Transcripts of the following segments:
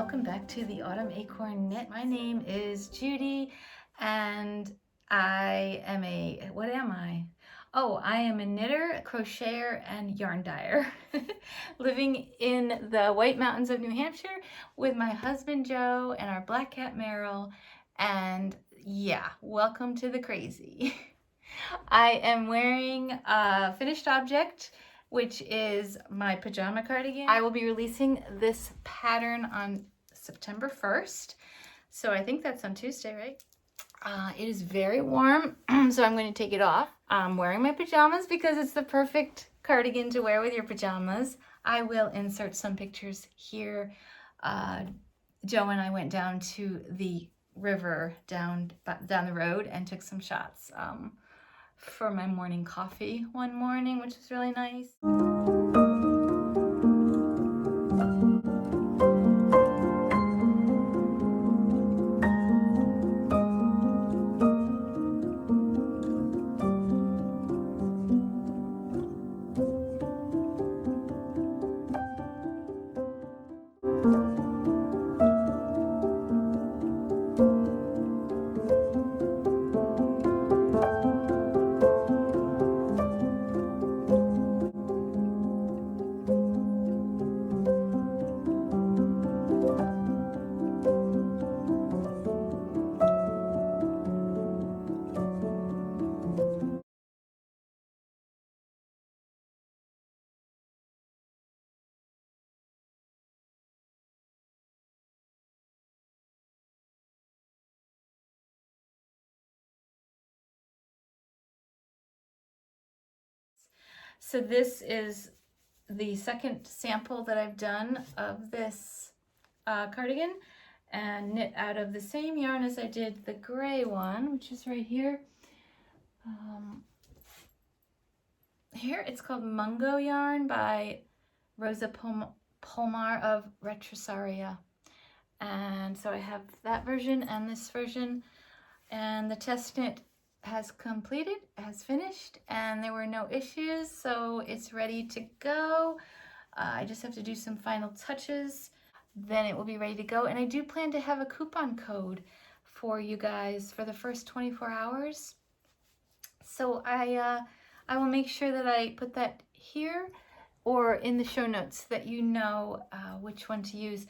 welcome back to the Autumn Acorn Knit. My name is Judy and I am what am I? Oh, I am a knitter, crocheter, and yarn dyer living in the White Mountains of New Hampshire with my husband Joe and our black cat Meryl. And yeah, welcome to the crazy. I am wearing a finished object, which is my pajama cardigan. I will be releasing this pattern on September 1st. So I think that's on Tuesday, right? It is very warm, so I'm going to take it off. I'm wearing my pajamas because it's the perfect cardigan to wear with your pajamas. I will insert some pictures here. Joe and I went down to the river down the road and took some shots for my morning coffee one morning, which was really nice. So this is the second sample that I've done of this cardigan, and knit out of the same yarn as I did the gray one, which is right here. Here it's called Mungo yarn by Rosa Pomar of Retrosaria. And so I have that version and this version, and the test knit has finished, and there were no issues, so it's ready to go. I just have to do some final touches, then it will be ready to go. And I do plan to have a coupon code for you guys for the first 24 hours. So I will make sure that I put that here or in the show notes so that you know which one to use.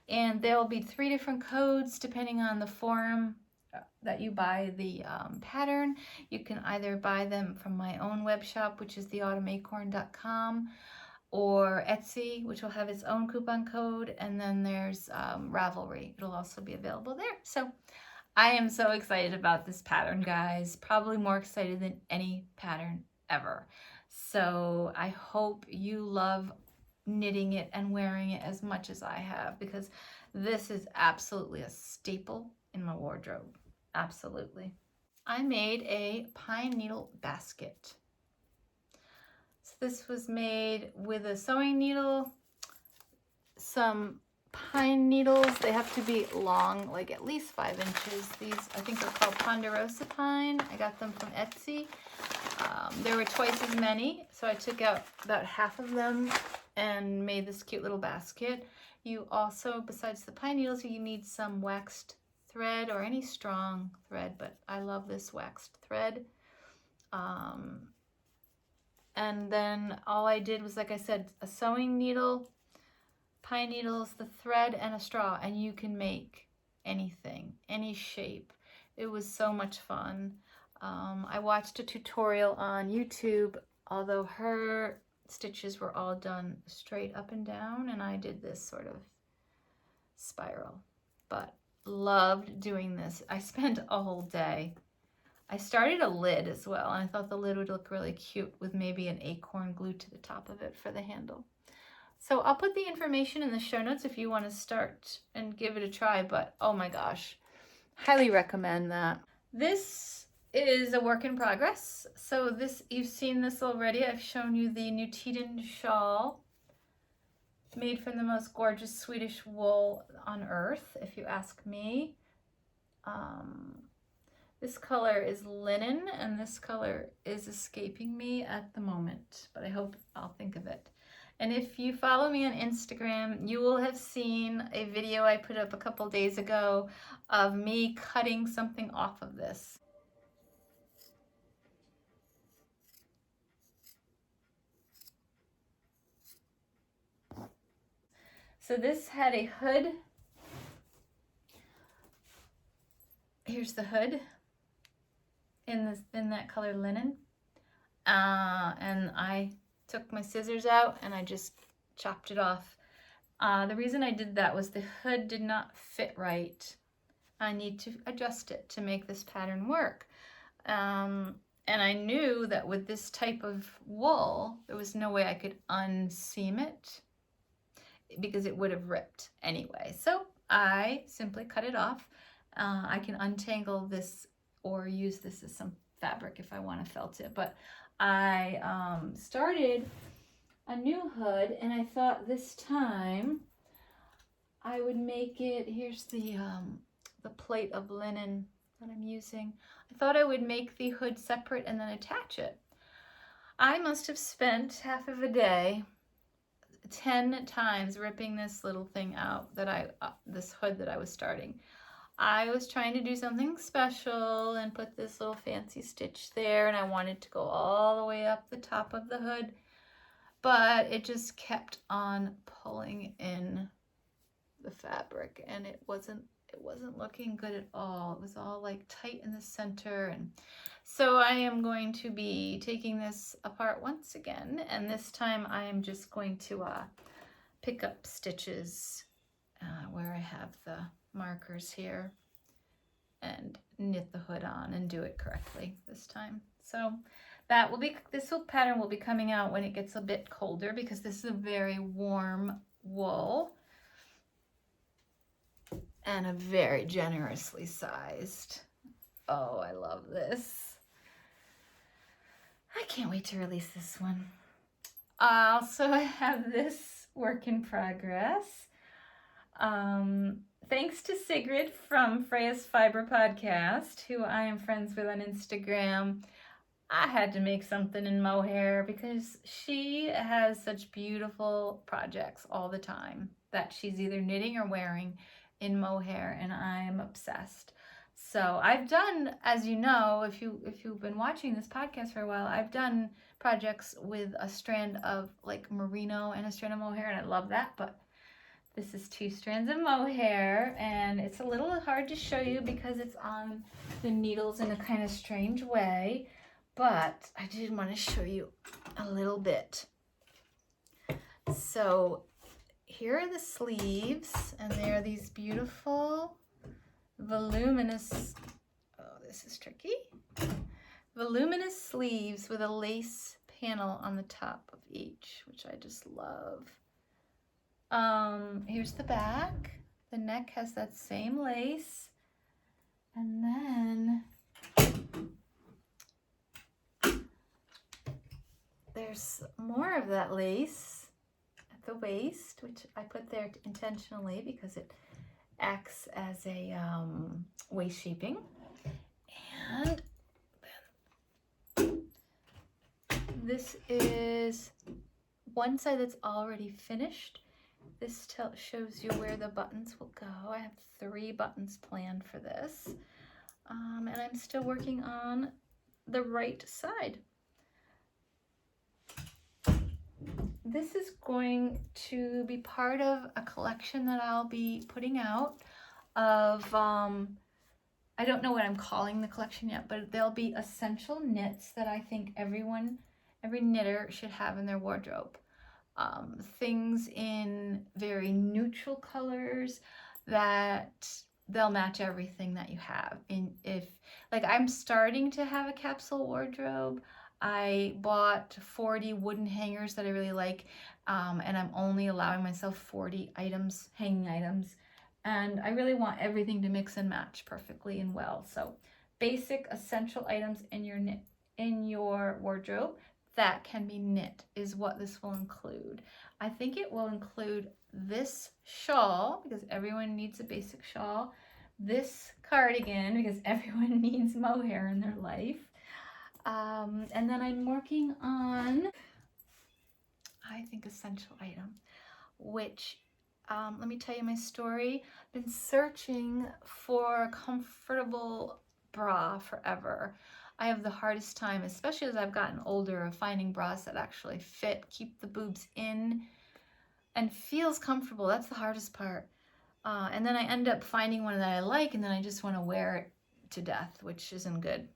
And there will be 3 different codes depending on the forum that you buy the pattern. You can either buy them from my own web shop, which is theautumnacorn.com, or Etsy, which will have its own coupon code, and then there's Ravelry. It'll also be available there. So I am so excited about this pattern, guys. Probably more excited than any pattern ever. So I hope you love knitting it and wearing it as much as I have, because this is absolutely a staple in my wardrobe. Absolutely. I made a pine needle basket. So this was made with a sewing needle, some pine needles. They have to be long, like at least 5 inches. These I think are called ponderosa pine. I got them from Etsy. There were twice as many, so I took out about half of them and made this cute little basket. You also, besides the pine needles, you need some waxed thread or any strong thread, but I love this waxed thread. And then all I did was, like I said, a sewing needle, pine needles, the thread, and a straw, and you can make anything, any shape. It was so much fun. I watched a tutorial on YouTube, although her stitches were all done straight up and down, and I did this sort of spiral, but loved doing this. I spent a whole day. I started a lid as well, and I thought the lid would look really cute with maybe an acorn glued to the top of it for the handle. So I'll put the information in the show notes if you want to start and give it a try, but oh my gosh, highly recommend that. This is a work in progress. So this, you've seen this already. I've shown you the Untitled shawl, made from the most gorgeous Swedish wool on earth, if you ask me. This color is linen, and this color is escaping me at the moment, but I hope I'll think of it. And if you follow me on Instagram, you will have seen a video I put up a couple days ago of me cutting something off of this. So this had a hood. Here's the hood in that color linen. And I took my scissors out and I just chopped it off. The reason I did that was the hood did not fit right. I need to adjust it to make this pattern work. And I knew that with this type of wool, there was no way I could unseam it because it would have ripped anyway. So I simply cut it off. I can untangle this or use this as some fabric if I want to felt it. But I started a new hood, and I thought this time I would make it, here's the plate of linen that I'm using. I thought I would make the hood separate and then attach it. I must have spent half of a day 10 times ripping this little thing out, that this hood that I was starting. I was trying to do something special and put this little fancy stitch there, and I wanted to go all the way up the top of the hood, but it just kept on pulling in the fabric, and it wasn't looking good at all. It was all like tight in the center. And so I am going to be taking this apart once again, and this time I am just going to pick up stitches where I have the markers here and knit the hood on and do it correctly this time. So that will be, this pattern will be coming out when it gets a bit colder, because this is a very warm wool and a very generously sized. Oh, I love this. I can't wait to release this one. Also, I have this work in progress. Thanks to Sigrid from Freya's Fiber Podcast, who I am friends with on Instagram, I had to make something in mohair because she has such beautiful projects all the time that she's either knitting or wearing in mohair, and I'm obsessed. So I've done, as you know, if you've been watching this podcast for a while, I've done projects with a strand of like merino and a strand of mohair, and I love that, but this is 2 strands of mohair, and it's a little hard to show you because it's on the needles in a kind of strange way, but I did want to show you a little bit. So here are the sleeves, and they are these beautiful voluminous, oh, this is tricky, voluminous sleeves with a lace panel on the top of each, which I just love. Here's the back. The neck has that same lace, and then there's more of that lace at the waist, which I put there intentionally because it acts as a waist shaping. And then this is one side that's already finished. This shows you where the buttons will go. I have 3 buttons planned for this, and I'm still working on the right side. This is going to be part of a collection that I'll be putting out of, I don't know what I'm calling the collection yet, but there'll be essential knits that I think every knitter should have in their wardrobe. Things in very neutral colors that they'll match everything that you have. Like, I'm starting to have a capsule wardrobe. I bought 40 wooden hangers that I really like, and I'm only allowing myself 40 items, hanging items, and I really want everything to mix and match perfectly and well. So basic essential items in your wardrobe that can be knit is what this will include. I think it will include this shawl, because everyone needs a basic shawl, this cardigan, because everyone needs mohair in their life, and then I'm working on I think, essential item, which, let me tell you my story. I've been searching for a comfortable bra forever. I have the hardest time, especially as I've gotten older, of finding bras that actually fit, keep the boobs in, and feels comfortable. That's the hardest part. And then I end up finding one that I like, and then I just want to wear it to death, which isn't good.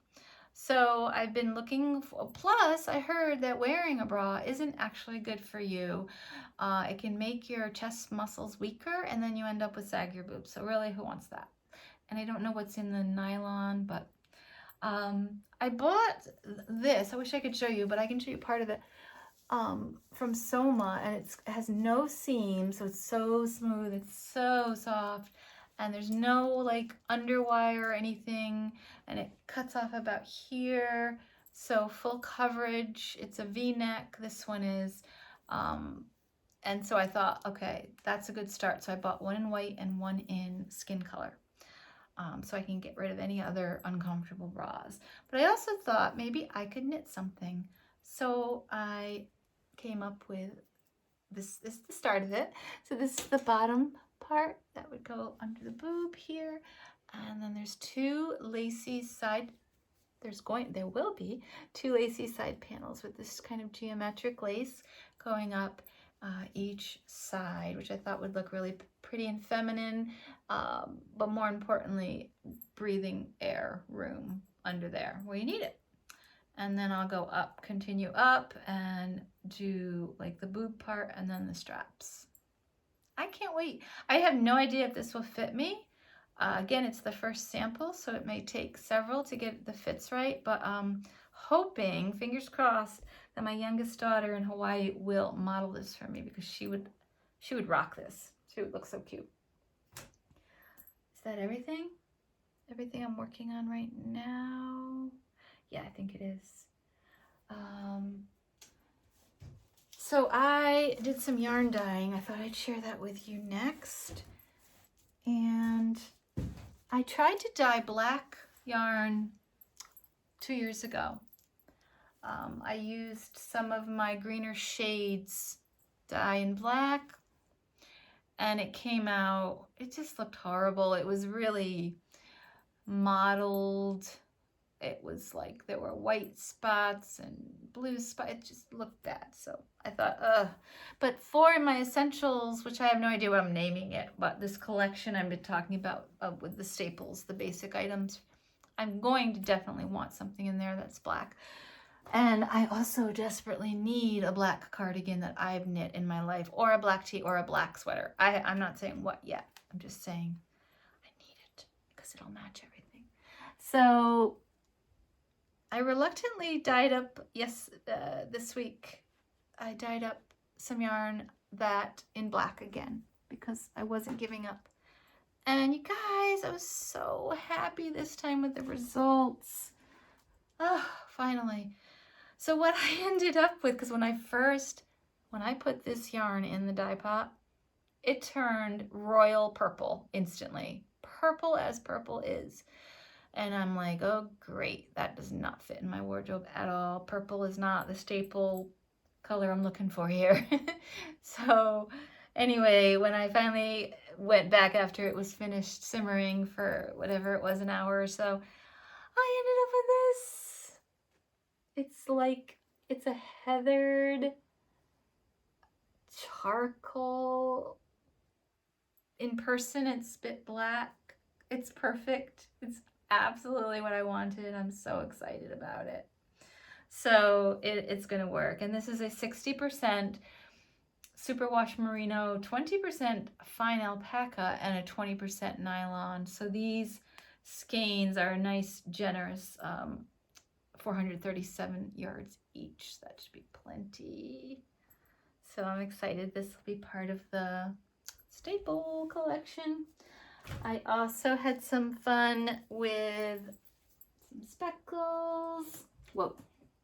So I've been looking for, plus I heard that wearing a bra isn't actually good for you. It can make your chest muscles weaker, and then you end up with saggier boobs. So really, who wants that? And I don't know what's in the nylon, but I bought this. I wish I could show you, but I can show you part of it. From Soma, and it has no seam, so it's so smooth, it's so soft, and there's no like underwire or anything, and it cuts off about here, so full coverage. It's a V-neck, this one is, and so I thought, okay, that's a good start. So I bought one in white and one in skin color, so I can get rid of any other uncomfortable bras. But I also thought maybe I could knit something, so I came up with this is the start of it. So this is the bottom part that would go under the boob here, and then there's two lacy side, there will be two lacy side panels with this kind of geometric lace going up each side, which I thought would look really pretty and feminine, but more importantly, breathing air room under there where you need it. And then I'll go up, continue up, and do like the boob part and then the straps. I can't wait. I have no idea if this will fit me. Again, it's the first sample, so it may take several to get the fits right, but hoping, fingers crossed, that my youngest daughter in Hawaii will model this for me, because she would rock this. She would look so cute. Is that everything? Everything I'm working on right now? Yeah, I think it is. So I did some yarn dyeing. I thought I'd share that with you next. And I tried to dye black yarn 2 years ago. I used some of my greener shades dye in black, and it came out, it just looked horrible. It was really mottled. It was like there were white spots and blue spots. It just looked bad. So I thought, ugh. But for my essentials, which I have no idea what I'm naming it, but this collection I've been talking about with the staples, the basic items, I'm going to definitely want something in there that's black. And I also desperately need a black cardigan that I've knit in my life, or a black tee, or a black sweater. I'm not saying what yet. I'm just saying I need it because it'll match everything. So I reluctantly dyed up, this week, I dyed up some yarn that in black again, because I wasn't giving up. And you guys, I was so happy this time with the results. Oh, finally. So what I ended up with, because when I put this yarn in the dye pot, it turned royal purple instantly. Purple as purple is. And I'm like, oh great, that does not fit in my wardrobe at all. Purple is not the staple color I'm looking for here. So anyway, when I finally went back after it was finished simmering for whatever it was, an hour or so, I ended up with this. It's like, it's a heathered charcoal. In person, it's a bit black. It's perfect. It's absolutely what I wanted. I'm so excited about it. So it's going to work. And this is a 60% superwash merino, 20% fine alpaca, and a 20% nylon. So these skeins are a nice, generous 437 yards each. That should be plenty. So I'm excited. This will be part of the staple collection. I also had some fun with some speckles. Whoa,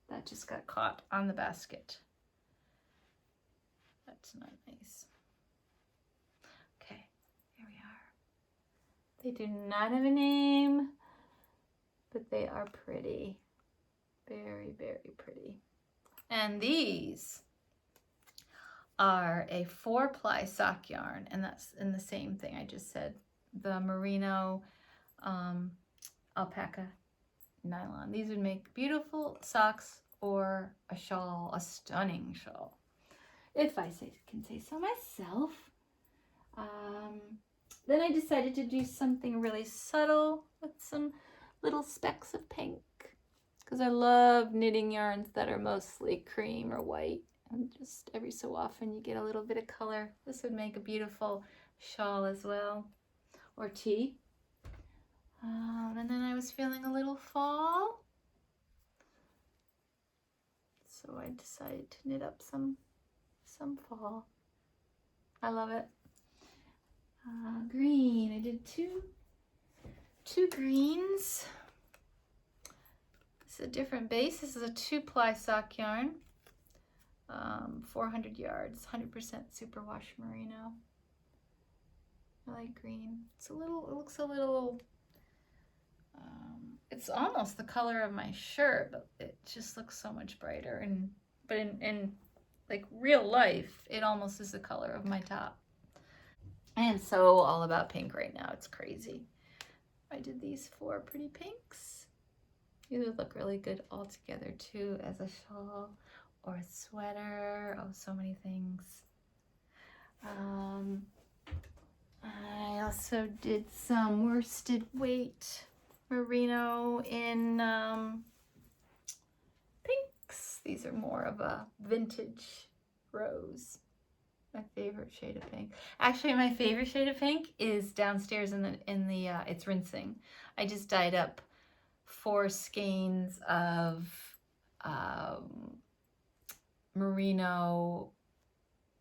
that just got caught on the basket. That's not nice. Okay, here we are. They do not have a name, but they are pretty. Very, very pretty. And these are a 4-ply sock yarn, and that's in the same thing I just said, the merino alpaca nylon. These would make beautiful socks or a shawl, a stunning shawl, if I can say so myself. Then I decided to do something really subtle with some little specks of pink, because I love knitting yarns that are mostly cream or white, and just every so often you get a little bit of color. This would make a beautiful shawl as well, or tee. And then I was feeling a little fall, so I decided to knit up some fall. I love it. Green. I did two greens. It's a different base. This is a 2-ply sock yarn, 400 yards, 100% superwash merino. I like green. It looks a little. It's almost the color of my shirt, but it just looks so much brighter. But in like real life, it almost is the color of my top. I am so all about pink right now. It's crazy. I did these 4 pretty pinks. These would look really good all together too, as a shawl or a sweater. Oh, so many things. I also did some worsted weight merino in pinks. These are more of a vintage rose. My favorite shade of pink. Actually, my favorite shade of pink is downstairs in the it's rinsing. I just dyed up 4 skeins of merino.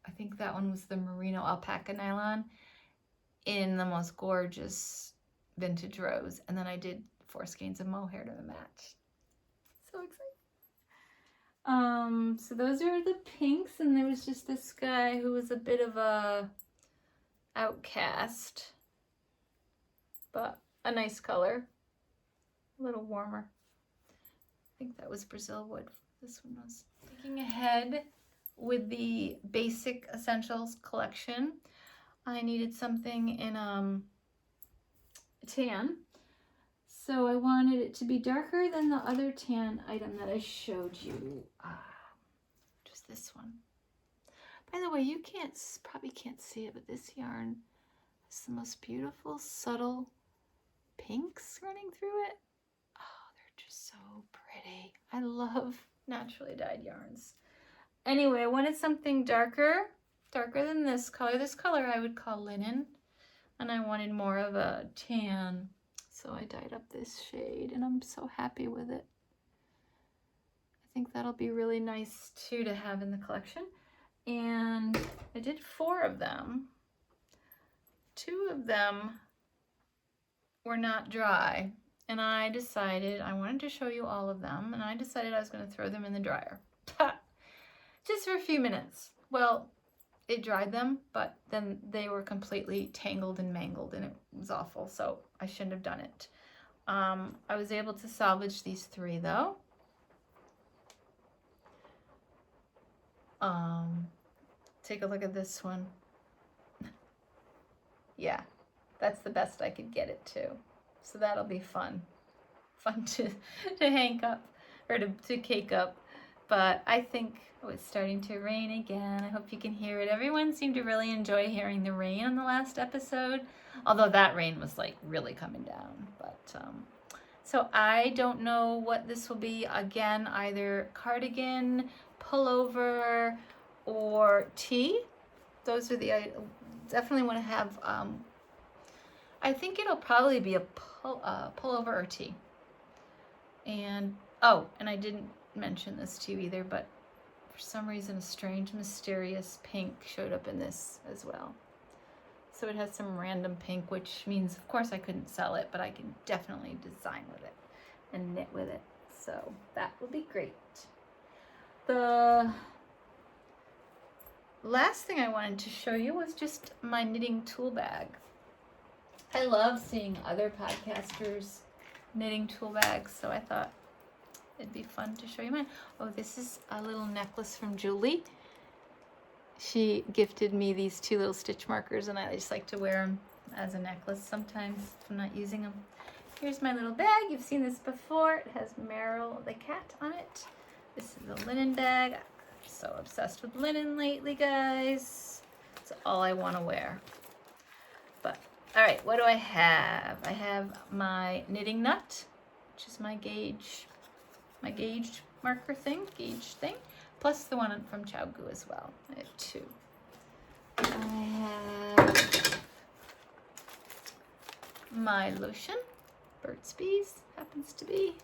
I think that one was the merino alpaca nylon in the most gorgeous vintage rose, and then I did 4 skeins of mohair to the match. So excited. So those are the pinks, and there was just this guy who was a bit of a outcast, but a nice color, a little warmer. I think that was Brazil wood. This one was. Thinking ahead with the Basic Essentials collection, I needed something in tan. So I wanted it to be darker than the other tan item that I showed you, just this one. By the way, you probably can't see it, but this yarn has the most beautiful, subtle pinks running through it. Oh, they're just so pretty. I love naturally dyed yarns. Anyway, I wanted something darker than this color. This color I would call linen, and I wanted more of a tan. So I dyed up this shade, and I'm so happy with it. I think that'll be really nice too to have in the collection. And I did 4 of them. 2 of them were not dry, and I decided I wanted to show you all of them, and I decided I was going to throw them in the dryer. Just for a few minutes. Well, it dried them, but then they were completely tangled and mangled, and it was awful, so I shouldn't have done it. I was able to salvage these 3 though. Take a look at this one. Yeah, that's the best I could get it to. So that'll be fun to hang up, or to cake up. But I think it's starting to rain again. I hope you can hear it. Everyone seemed to really enjoy hearing the rain on the last episode, although that rain was like really coming down. But so I don't know what this will be. Again, either cardigan, pullover, or tee. Those are the, I definitely want to have, I think it'll probably be a pullover or tee. And, oh, and I didn't mention this to you either, but for some reason a strange, mysterious pink showed up in this as well. So it has some random pink, which means, of course, I couldn't sell it, but I can definitely design with it and knit with it. So that will be great. The last thing I wanted to show you was just my knitting tool bag. I love seeing other podcasters knitting tool bags, so I thought it'd be fun to show you mine. Oh, this is a little necklace from Julie. She gifted me these 2 little stitch markers, and I just like to wear them as a necklace sometimes if I'm not using them. Here's my little bag. You've seen this before. It has Meryl the cat on it. This is a linen bag. I'm so obsessed with linen lately, guys. It's all I want to wear. But, all right, what do I have? I have my knitting nut, which is my gauged marker thing, plus the one from Chowgu as well. I have 2. I have my lotion, Burt's Bees, happens to be.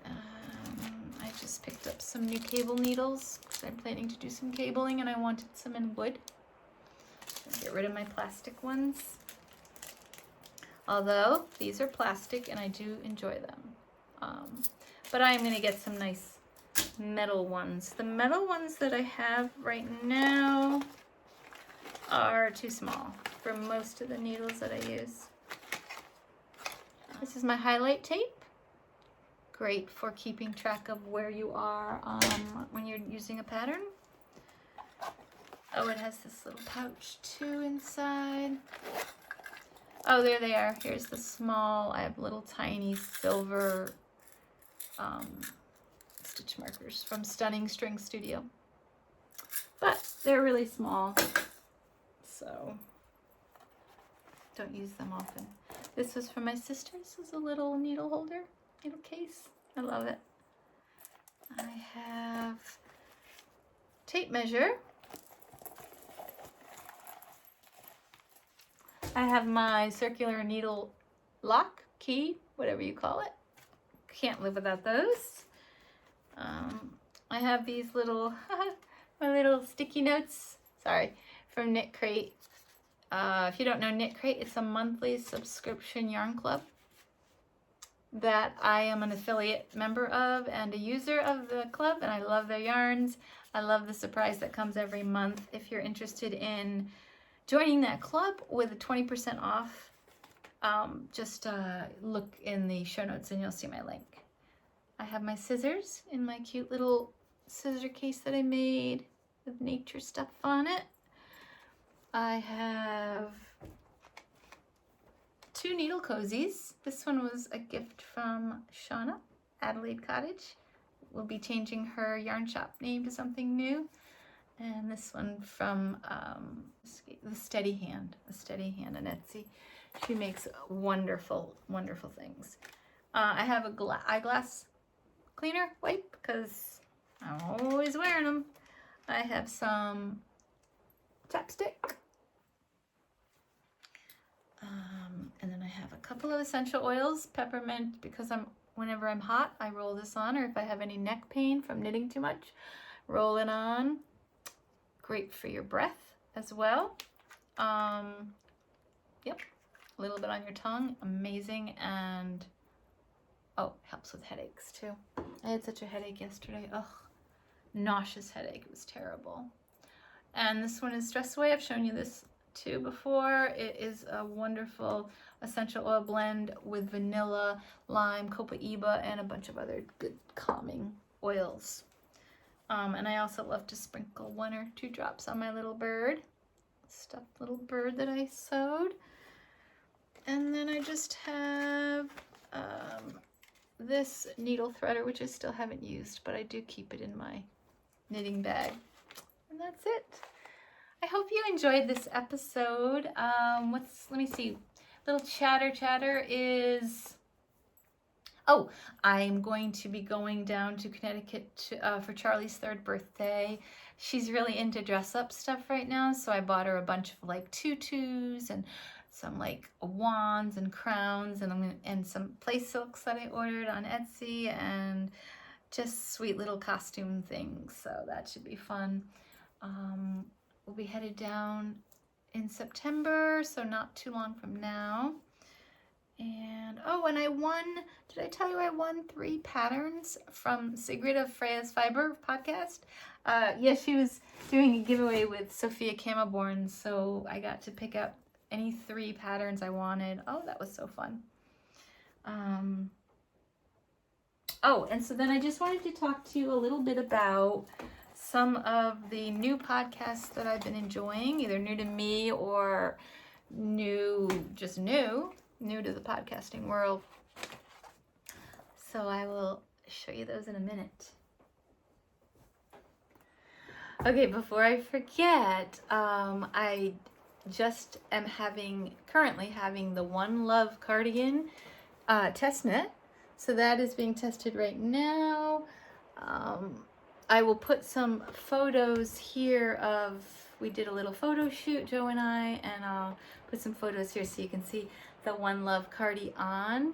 I just picked up some new cable needles because I'm planning to do some cabling and I wanted some in wood. I'll get rid of my plastic ones. Although these are plastic and I do enjoy them. But I'm going to get some nice metal ones. The metal ones that I have right now are too small for most of the needles that I use. This is my highlight tape. Great for keeping track of where you are when you're using a pattern. Oh, it has this little pouch too inside. Oh, there they are. Here's the small, I have little tiny silver stitch markers from Stunning String Studio. But they're really small, so don't use them often. This was from my sister. This is a little needle holder, needle case. I love it. I have tape measure. I have my circular needle lock, key, whatever you call it. Can't live without those. I have these little, my little sticky notes, sorry, from KNITCRATE. If you don't know KNITCRATE, it's a monthly subscription yarn club that I am an affiliate member of and a user of the club, and I love their yarns. I love the surprise that comes every month. If you're interested in joining that club with a 20% off, just look in the show notes and you'll see my link. I have my scissors in my cute little scissor case that I made with nature stuff on it. I have 2 needle cozies. This one was a gift from Shauna, Adelaide Cottage. We'll be changing her yarn shop name to something new. And this one from the Steady Hand on Etsy. She makes wonderful, wonderful things. I have a eyeglass cleaner wipe because I'm always wearing them. I have some chapstick. And then I have a couple of essential oils, peppermint, because whenever I'm hot, I roll this on, or if I have any neck pain from knitting too much, roll it on. Great for your breath as well. Yep, a little bit on your tongue, amazing, and oh, helps with headaches too. I had such a headache yesterday. Ugh, nauseous headache. It was terrible. And this one is Stress Away. I've shown you this too before. It is a wonderful essential oil blend with vanilla, lime, copaiba, and a bunch of other good calming oils. And I also love to sprinkle 1 or 2 drops on my little bird, stuffed little bird that I sewed. And then I just have this needle threader, which I still haven't used, but I do keep it in my knitting bag. And that's it. I hope you enjoyed this episode. Let me see. Little chatter is, oh, I'm going to be going down to Connecticut for Charlie's 3rd birthday. She's really into dress up stuff right now, so I bought her a bunch of like tutus and some like wands and crowns, and some place silks that I ordered on Etsy, and just sweet little costume things, so that should be fun. We'll be headed down in September, so not too long from now. And oh, and I won, did I tell you I won 3 patterns from Sigrid of Freya's Fiber podcast? Yeah, she was doing a giveaway with Sophia Kammeborn, so I got to pick out any 3 patterns I wanted. Oh, that was so fun. Oh, and so then I just wanted to talk to you a little bit about some of the new podcasts that I've been enjoying, either new to me or new to the podcasting world. So I will show you those in a minute. Okay, before I forget, I just am currently having the One Love cardigan test knit. So that is being tested right now. I will put some photos here of, we did a little photo shoot, Joe and I, and I'll put some photos here so you can see the One Love cardi on.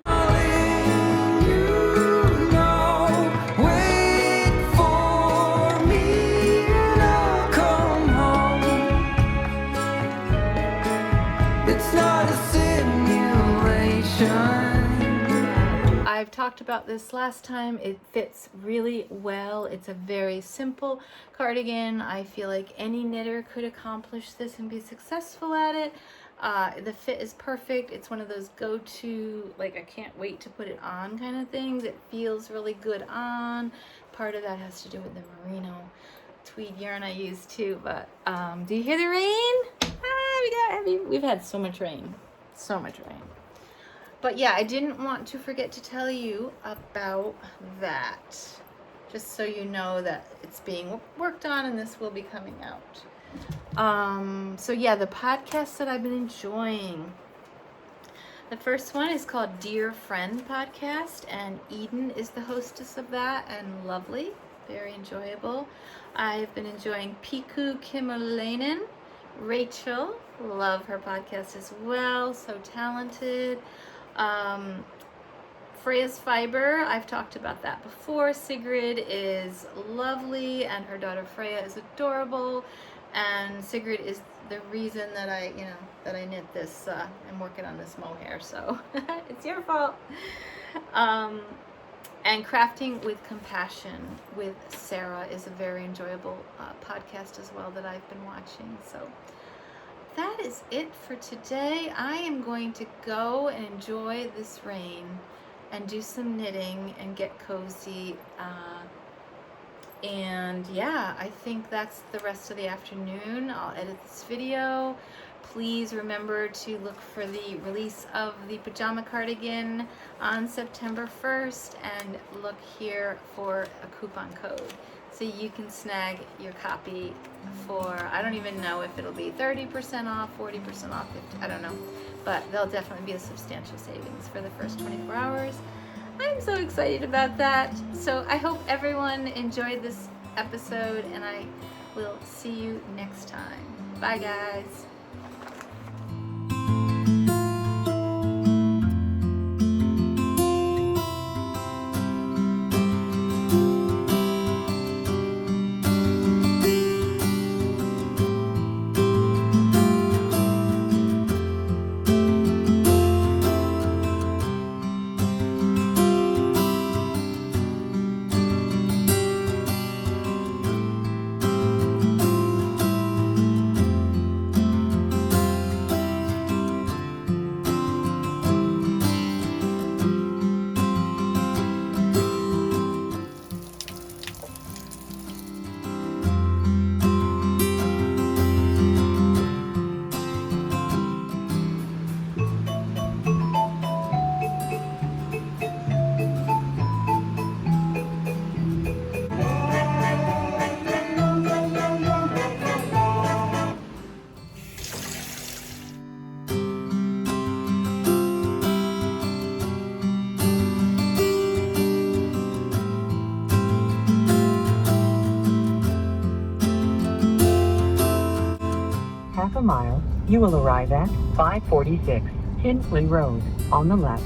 I've talked about this last time. It fits really well. It's a very simple cardigan. I feel like any knitter could accomplish this and be successful at it. The fit is perfect. It's one of those go-to, like, I can't wait to put it on kind of things. It feels really good on. Part of that has to do with the merino tweed yarn I use too. But do you hear the rain? We've had so much rain. So much rain. But yeah, I didn't want to forget to tell you about that. Just so you know that it's being worked on and this will be coming out. So yeah, the podcasts that I've been enjoying. The first one is called Dear Friend Podcast, and Eden is the hostess of that, and lovely, very enjoyable. I've been enjoying Piku Kimolainen. Rachel, love her podcast as well, so talented. Freya's Fiber, I've talked about that before. Sigrid is lovely and her daughter Freya is adorable, and Sigrid is the reason that I knit this. I'm working on this mohair, so it's your fault. And Crafting with Compassion with Sarah is a very enjoyable podcast as well that I've been watching. So that is it for today. I am going to go and enjoy this rain and do some knitting and get cozy. And yeah, I think that's the rest of the afternoon. I'll edit this video. Please remember to look for the release of the Pajama Cardigan on September 1st, and look here for a coupon code so you can snag your copy for, I don't even know if it'll be 30% off, 40% off, 50, I don't know, but there'll definitely be a substantial savings for the first 24 hours. I'm so excited about that. So I hope everyone enjoyed this episode, and I will see you next time. Bye guys. Half a mile, you will arrive at 546 Tinsley Road on the left.